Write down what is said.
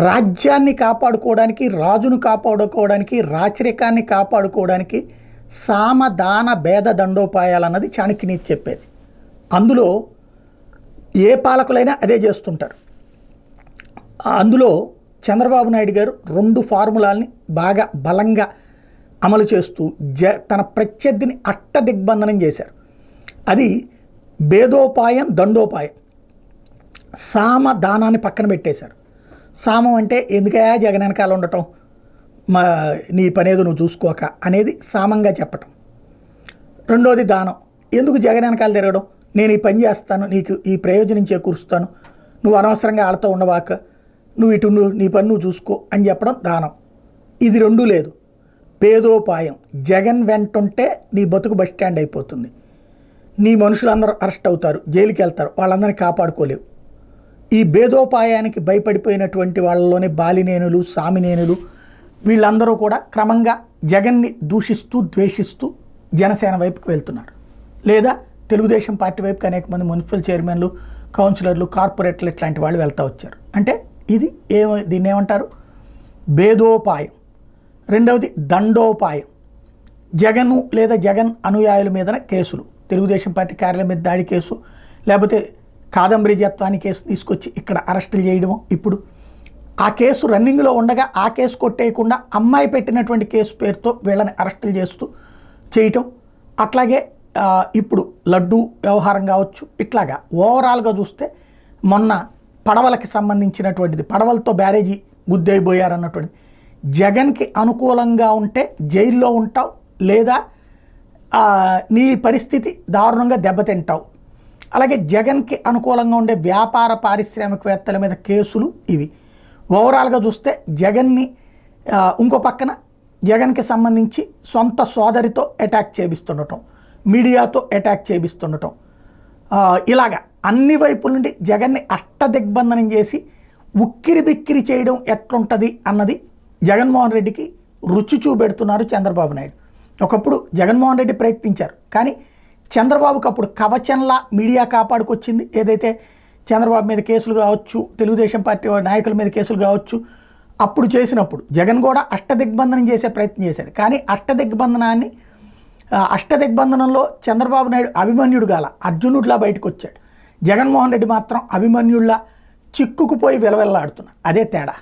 రాజ్యాన్ని కాపాడుకోవడానికి, రాజును కాపాడుకోవడానికి, రాచరికాన్ని కాపాడుకోవడానికి సామదాన భేద దండోపాయాలన్నది చాణక్యనీతి చెప్పేది. అందులో ఏ పాలకులైనా అదే చేస్తుంటారు. అందులో చంద్రబాబు నాయుడు గారు 2 ఫార్ములాల్ని బాగా బలంగా అమలు చేస్తూ తన ప్రత్యర్థిని అష్టదిగ్బంధనం చేశారు. అది భేదోపాయం, దండోపాయం. సామ దానాన్ని పక్కన పెట్టేశారు. సామం అంటే ఎందుకయా జగన్ వెనకాల ఉండటం, నీ పనేదో నువ్వు చూసుకోక అనేది సామంగా చెప్పటం. రెండోది దానం, ఎందుకు జగన్ వెనకాల తిరగడం, నేను ఈ పని చేస్తాను, నీకు ఈ ప్రయోజనం చేకూరుస్తాను, నువ్వు అనవసరంగా ఆడుతూ ఉండవాక, నువ్వు ఇటు నీ పని నువ్వు చూసుకో అని చెప్పడం దానం. ఇది రెండూ లేదు. భేదోపాయం, జగన్ వెంటుంటే నీ బతుకు బస్ స్టాండ్ అయిపోతుంది, నీ మనుషులందరూ అరెస్ట్ అవుతారు, జైలుకి వెళ్తారు, వాళ్ళందరినీ కాపాడుకోలేవు. ఈ భేదోపాయానికి భయపడిపోయినటువంటి వాళ్ళలోనే బాలినేనులు, సామినేనులు వీళ్ళందరూ కూడా క్రమంగా జగన్ని దూషిస్తూ ద్వేషిస్తూ జనసేన వైపుకి వెళ్తున్నారు. లేదా తెలుగుదేశం పార్టీ వైపుకి అనేక మంది మున్సిపల్ చైర్మన్లు, కౌన్సిలర్లు, కార్పొరేటర్లు ఇట్లాంటి వాళ్ళు వెళ్తూ వచ్చారు. అంటే ఇది దీన్ని ఏమంటారు, భేదోపాయం. రెండవది దండోపాయం, జగన్ లేదా జగన్ అనుయాయుల మీద కేసులు, తెలుగుదేశం పార్టీ కార్యాలయం మీద దాడి కేసు, లేకపోతే కాదంబరి జత్వాని కేసు తీసుకొచ్చి ఇక్కడ అరెస్టులు చేయడము. ఇప్పుడు ఆ కేసు రన్నింగ్లో ఉండగా ఆ కేసు కొట్టేయకుండా అమ్మాయి పెట్టినటువంటి కేసు పేరుతో వీళ్ళని అరెస్టులు చేస్తూ చేయటం. అట్లాగే ఇప్పుడు లడ్డూ వ్యవహారం కావచ్చు. ఇట్లాగా ఓవరాల్గా చూస్తే మొన్న పడవలకి సంబంధించినటువంటిది, పడవలతో బ్యారేజీ గుద్దైపోయారన్నటువంటిది. జగన్కి అనుకూలంగా ఉంటే జైల్లో ఉంటావు, లేదా నీ పరిస్థితి దారుణంగా దెబ్బతింటావు. అలాగే జగన్కి అనుకూలంగా ఉండే వ్యాపార పారిశ్రామికవేత్తల మీద కేసులు ఇవి. ఓవరాల్గా చూస్తే జగన్ని ఇంకో పక్కన జగన్కి సంబంధించి సొంత సోదరితో అటాక్ చేపిస్తుండటం, మీడియాతో అటాక్ చేపిస్తుండటం, ఇలాగా అన్ని వైపుల నుండి జగన్ని అష్టదిగ్బంధనం చేసి ఉక్కిరి బిక్కిరి చేయడం ఎట్లుంటుంది అన్నది జగన్మోహన్ రెడ్డికి రుచి చూపెడుతున్నారు చంద్రబాబు నాయుడు. ఒకప్పుడు జగన్మోహన్ రెడ్డి ప్రయత్నించారు, కానీ చంద్రబాబుకి అప్పుడు కవచంలా మీడియా కాపాడుకొచ్చింది. ఏదైతే చంద్రబాబు మీద కేసులు కావచ్చు, తెలుగుదేశం పార్టీ నాయకుల మీద కేసులు కావచ్చు, అప్పుడు చేసినప్పుడు జగన్ కూడా అష్టదిగ్బంధనం చేసే ప్రయత్నం చేశాడు. కానీ అష్టదిగ్బంధనంలో చంద్రబాబు నాయుడు అభిమన్యుడు గాల అర్జునుడిలా బయటకు వచ్చాడు. జగన్మోహన్ రెడ్డి మాత్రం అభిమన్యుడిలా చిక్కుకుపోయి విలవెల్లాడుతున్నాడు. అదే తేడా.